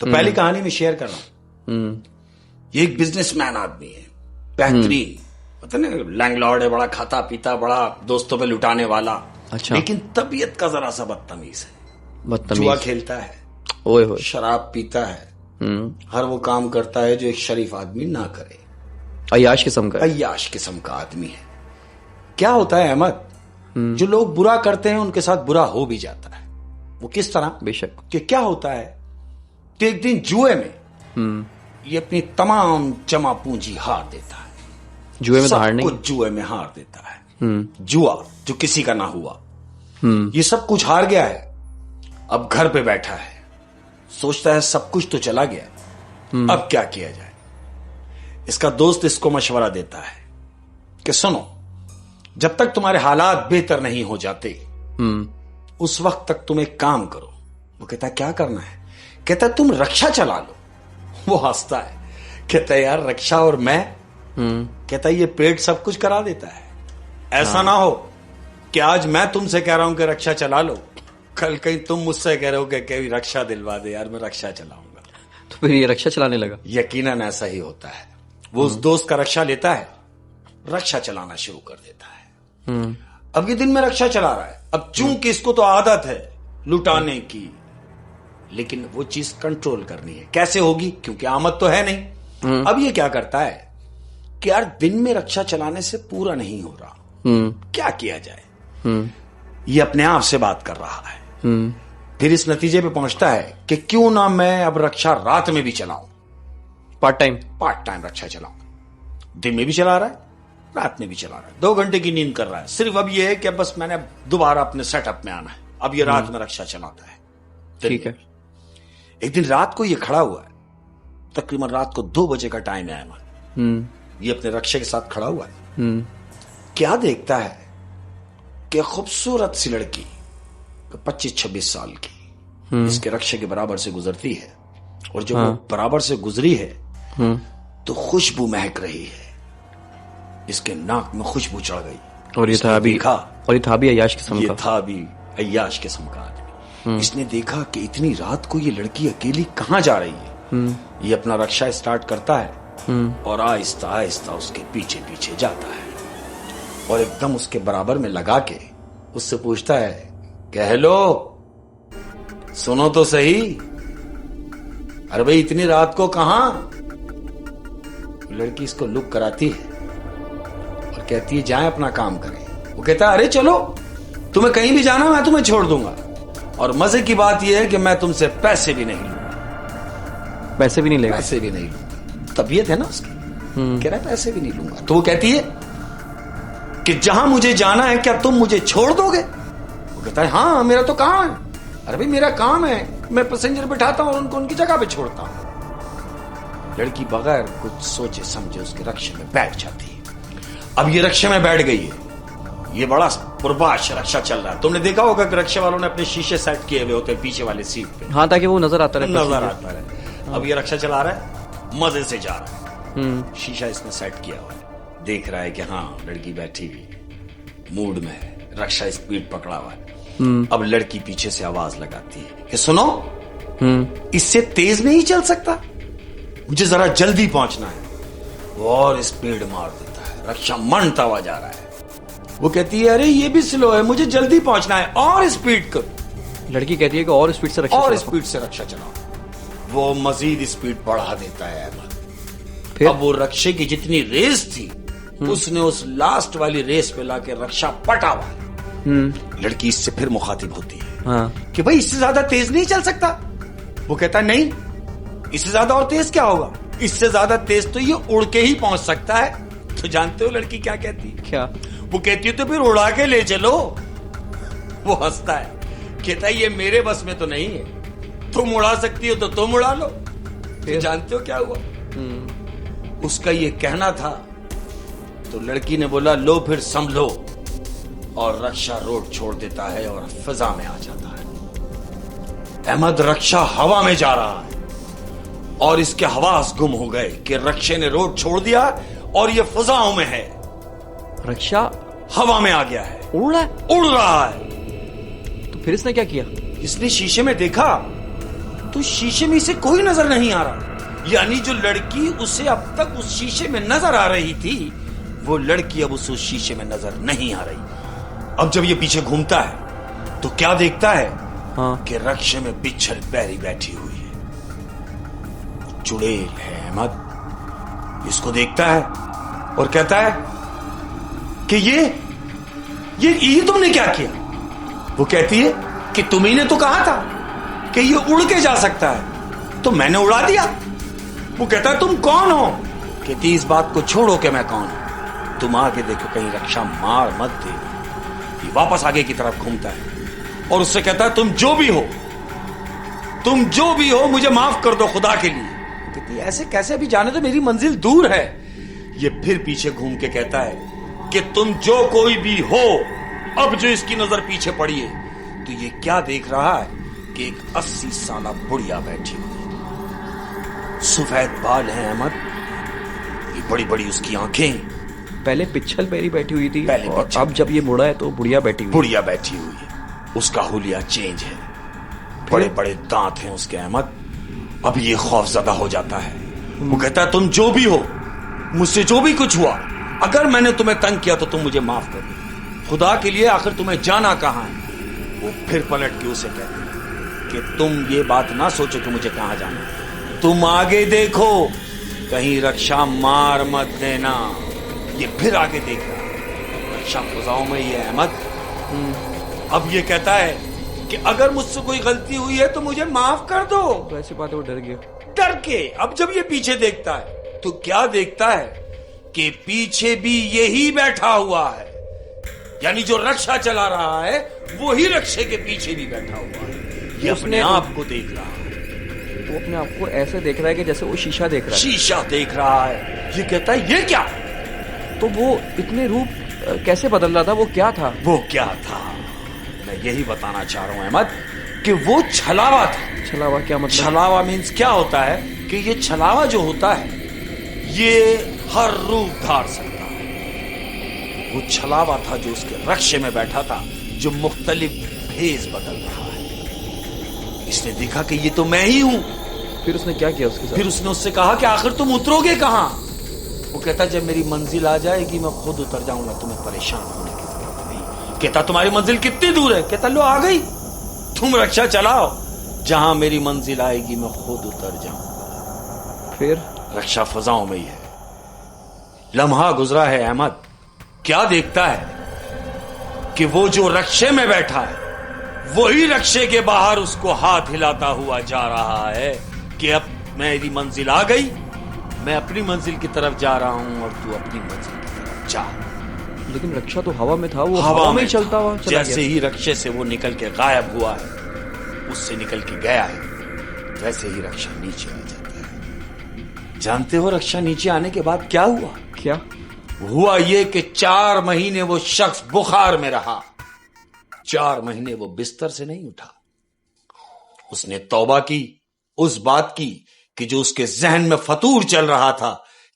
तो पहली कहानी में शेयर कर रहा हूं। ये एक बिजनेसमैन आदमी है, बेहतरीन, पता नहीं लैंडलॉर्ड है, बड़ा खाता पीता, बड़ा दोस्तों पे लुटाने वाला। अच्छा। लेकिन तबीयत का जरा सा बदतमीज है, बदतमीज, जुआ खेलता है, ओए होए, शराब पीता है, हर वो काम करता है जो एक शरीफ आदमी ना करे। अय्याश किस्म का, अय्याश किस्म का आदमी है। क्या होता है अहमद, जो लोग बुरा करते हैं उनके साथ बुरा हो भी जाता है। वो किस तरह? बेशक। कि क्या होता है कि एक दिन जुए में ये अपनी तमाम जमा पूंजी हार देता है। जुए में तो हार नहीं, कुछ जुए में हार देता है। जुआ जो किसी का ना हुआ, ये सब कुछ हार गया है। अब घर पे बैठा है, सोचता है सब कुछ तो चला गया, अब क्या किया जाए। इसका दोस्त इसको मशवरा देता है कि सुनो, जब तक तुम्हारे हालात बेहतर नहीं हो जाते उस वक्त तक तुम एक काम करो। वो कहता है क्या करना है? कहता है तुम रक्षा चला लो। वो हंसता है, कहता है यार रक्षा और मैं? कहता है ये पेट सब कुछ करा देता है। ऐसा ना हो कि आज मैं तुमसे कह रहा हूं कि रक्षा चला लो, कल कहीं तुम मुझसे कह रहे हो कि रक्षा दिलवा दे यार, मैं रक्षा चलाऊंगा। तो फिर ये रक्षा चलाने लगा। यकीनन ऐसा ही होता है। वो उस दोस्त का रक्षा लेता है, रक्षा चलाना शुरू कर देता है। अब ये दिन में रक्षा चला रहा है। अब चूंकि इसको तो आदत है लुटाने की, लेकिन वो चीज कंट्रोल करनी है। कैसे होगी? क्योंकि आमद तो है नहीं। अब ये क्या करता है कि यार दिन में रक्षा चलाने से पूरा नहीं हो रहा, क्या किया जाए। ये अपने आप से बात कर रहा है। फिर इस नतीजे पे पहुंचता है कि क्यों ना मैं अब रक्षा रात में भी चलाऊं, पार्ट टाइम रक्षा चलाऊं। दिन में भी चला रहा है, रात में भी चला रहा है, 2 घंटे की नींद कर रहा है। सिर्फ अब ये है कि बस मैंने दोबारा अपने सेटअप में आना है। अब ये रात में रक्षा चलाता है। ठीक है। एक दिन रात को ये खड़ा हुआ है, तकरीबन रात को 2 बजे का टाइम है। ये अपने रक्षा के साथ खड़ा हुआ है। क्या देखता है कि खूबसूरत सी लड़की 25-26 साल की इसके रक्षा के बराबर से गुजरती है। और जब वो बराबर से गुजरी है तो खुशबू महक रही है, इसके नाक में खुशबू चढ़ गई। और ये था भी अय्याश किस्म का। ये था भी अय्याश किस्म का आदमी। इसने देखा कि इतनी रात को ये लड़की अकेली कहां जा रही है। ये अपना रक्षा स्टार्ट करता है और आहिस्ता आहिस्ता उसके पीछे पीछे जाता है और एकदम उसके बराबर में लगा के उससे पूछता है कि हेलो, सुनो तो सही, अरे भाई इतनी रात को कहां? लड़की इसको लुक कराती है और कहती है जाएं अपना काम करें। वो कहता है अरे चलो, तुम्हें कहीं भी जाना मैं तुम्हें छोड़ दूंगा, और मजे की बात यह है कि मैं तुमसे पैसे भी नहीं लूंगा। पैसे भी नहीं लेगा? पैसे भी नहीं लूंगा। तबीयत है ना उसकी, कह रहा है पैसे भी नहीं लूंगा। तो वो कहती है कि जहां मुझे जाना है क्या तुम मुझे छोड़ दोगे? वो कहता है हाँ मेरा तो काम है। अरे भाई मेरा काम है, मैं पैसेंजर बिठाता हूं और उनको उनकी जगह पे छोड़ता हूं। लड़की बगैर कुछ सोचे समझे उसके रक्षा में बैठ जाती है। अब ये रक्षा में बैठ गई है, ये बड़ा पुरबाश रक्षा चल रहा है। तुमने देखा होगा कि रक्षा वालों ने अपने शीशे सेट किए हुए होते हैं पीछे वाले सीट पे, हाँ, ताकि वो नजर आता रहे। अब ये रक्षा चला रहा है, मजे से जा रहा है। शीशा इसने सेट किया हुआ है, देख रहा है कि हाँ लड़की बैठी हुई मूड में है, रक्षा स्पीड पकड़ा हुआ है। अब लड़की पीछे से आवाज लगाती है कि सुनो, इससे तेज नहीं चल सकता, मुझे जरा जल्दी पहुंचना है। वो और स्पीड मार देता है, रक्षा मनता हुआ जा रहा है। वो कहती है अरे ये भी स्लो है, मुझे जल्दी पहुंचना है, और स्पीड करो। लड़की कहती है कि और स्पीड से रक्षा चलाओ। वो मजीद स्पीड बढ़ा देता है। अब वो रक्षे की जितनी रेस थी उसने उस लास्ट वाली रेस पे लाके रक्षा पटावा। लड़की इससे फिर मुखातिब होती है कि भाई इससे ज्यादा तेज नहीं चल सकता। वो कहता है नहीं, इससे ज्यादा और तेज क्या होगा, इससे ज्यादा तेज तो ये उड़ के ही पहुंच सकता है। तो जानते हो लड़की क्या कहती है? क्या? वो कहती है तो फिर उड़ा के ले चलो। वो हंसता है, कहता है ये मेरे बस में तो नहीं है, तुम उड़ा सकती हो तो तुम उड़ा लो। फिर जानते हो क्या हुआ? उसका ये कहना था तो लड़की ने बोला लो फिर संभलो, और रक्षा रोड छोड़ देता है और फिजा में आ जाता है। अहमद, रक्षा हवा में जा रहा है और इसके हवास गुम हो गए कि रक्षे ने रोड छोड़ दिया और ये फिजाओं में है। रक्षा हवा में आ गया है, उड़ रहा है। तो फिर इसने क्या किया? इसने शीशे में देखा तो शीशे में इसे कोई नजर नहीं आ रहा। यानी जो लड़की उसे अब तक उस शीशे में नजर आ रही थी, वो लड़की अब उस शीशे में नजर नहीं आ रही। अब जब ये पीछे घूमता है तो क्या देखता है? हाँ। कि रक्षे में पिछल पैरी बैठी हुई है, चुड़ैल है अहमद। इसको देखता है और कहता है कि ये तुमने क्या किया? वो कहती है कि तुम्ही ने तो कहा था कि ये उड़ के जा सकता है, तो मैंने उड़ा दिया। वो कहता है तुम कौन हो? कहती इस बात को छोड़ो कि मैं कौन हूं, तुम आगे देखो कहीं रक्षा मार मत दे। ये वापस आगे की तरफ घूमता है और उससे कहता है तुम जो भी हो मुझे माफ कर दो खुदा के लिए। कहती ऐसे कैसे? भी जाने तो मेरी मंजिल दूर है। ये फिर पीछे घूम के कहता है कि तुम जो कोई भी हो, अब जो इसकी नजर पीछे पड़ी है तो ये क्या देख रहा है कि एक 80 साला बुढ़िया बैठी हुई, सफेद बाल हैं अहमद, ये बड़ी बड़ी उसकी आंखें। पहले पिछल पैरी बैठी हुई थी पहले और अब जब ये मुड़ा है तो बुढ़िया बैठी हुई है। उसका हुलिया चेंज है, बड़े बड़े दांत हैं उसके अहमद। अब ये खौफजदा हो जाता है। वो कहता है तुम जो भी हो, मुझसे जो भी कुछ हुआ, अगर मैंने तुम्हें तंग किया तो तुम मुझे माफ कर दो, खुदा के लिए आखिर तुम्हें जाना कहां है? वो फिर पलट के उसे कहते हैं कि तुम ये बात ना सोचो कि मुझे कहां जाना है, तुम आगे देखो कहीं रक्षा मार मत देना। ये फिर आगे देख रहा है, रक्षा फजाओं में ही है अहमद। अब ये कहता है कि अगर मुझसे कोई गलती हुई है तो मुझे माफ कर दो। तो ऐसी बात है, वो डर गया। डर के अब जब ये पीछे देखता है तो क्या देखता है कि पीछे भी यही बैठा हुआ है। यानी जो रक्षा चला रहा है वो ही रक्षे के पीछे भी बैठा हुआ है। ये अपने आप को देख रहा है, वो अपने आप को ऐसे देख रहा है कि जैसे वो शीशा देख रहा है। शीशा देख रहा है। ये कहता है ये क्या? तो वो इतने रूप कैसे बदल रहा था? वो क्या था? मैं यही बताना चाह रहा हूं अहमद कि वो छलावा था। छलावा क्या मतलब? छलावा मीन्स क्या होता है कि ये छलावा जो होता है ये हर रूप धार सकता है। वो छलावा था जो उसके रक्षे में बैठा था, जो मुख्तलिफ भेष बदल रहा है। इसने देखा कि ये तो मैं ही हूं। फिर उसने क्या किया उसके साथ? फिर उसने उससे कहा कि आखिर तुम उतरोगे कहां? वो कहता जब मेरी मंजिल आ जाएगी मैं खुद उतर जाऊंगा, तुम्हें परेशान होने की जरूरत नहीं। कहता तुम्हारी मंजिल कितनी दूर है? कहता लो आ गई, तुम रक्षा चलाओ, जहां मेरी मंजिल आएगी मैं खुद उतर जाऊंगा। फिर रक्षा फजाओं में ही है। लम्हा गुजरा है अहमद। क्या देखता है कि वो जो रक्षे में बैठा है वही रक्षे के बाहर उसको हाथ हिलाता हुआ जा रहा है कि अब मेरी मंजिल आ गई, मैं अपनी मंजिल की तरफ जा रहा हूं और तू अपनी मंजिल की तरफ जा। लेकिन रक्षा तो हवा में था, वो हवा में चलता हुआ चला जैसे गया। ही रक्षे से वो निकल के गायब हुआ है, उससे निकल के गया है, वैसे ही रक्षा नीचे आ जाता है। जानते हो रक्षा नीचे आने के बाद क्या हुआ? क्या हुआ? ये कि 4 महीने वो शख्स बुखार में रहा। 4 महीने वो बिस्तर से नहीं उठा। उसने तौबा की उस बात की कि जो उसके जहन में फतूर चल रहा था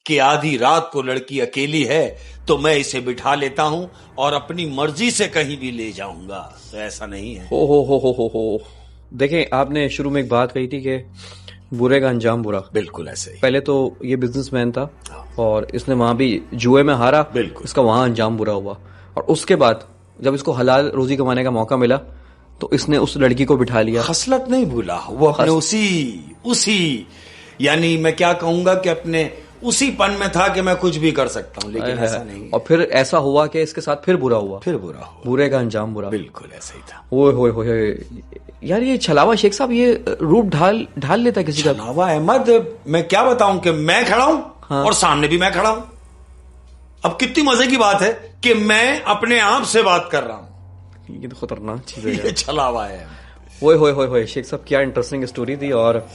कि आधी रात को लड़की अकेली है तो मैं इसे बिठा लेता हूं और अपनी मर्जी से कहीं भी ले जाऊंगा। तो ऐसा नहीं है। हो। देखें, आपने शुरू में एक बात कही थी कि बुरे का अंजाम बुरा। बिल्कुल ऐसे ही। पहले तो ये बिजनेसमैन था और इसने वहां भी जुए में हारा, बिल्कुल इसका वहां अंजाम बुरा हुआ। और उसके बाद जब इसको हलाल रोजी कमाने का मौका मिला तो इसने उस लड़की को बिठा लिया। खसलत नहीं भूला वो, अपने उसी यानी मैं क्या कहूंगा कि अपने उसी पन में था कि मैं कुछ भी कर सकता हूं, लेकिन ऐसा नहीं। और फिर ऐसा हुआ कि इसके साथ फिर बुरा हुआ। बुरे का अंजाम बुरा। बिल्कुल ऐसा ही था। ओए यार, ये छलावा शेख साहब ये रूप ढाल लेता है किसी का। छलावा अहमद, मैं क्या बताऊं कि मैं खड़ा हूं हाँ। और सामने भी मैं खड़ा हूं। अब कितनी मजे की बात है कि मैं अपने आप से बात कर रहा हूं। ये तो खतरनाक चीज है। ये छलावा है। ओए शेख साहब, क्या इंटरेस्टिंग स्टोरी थी। और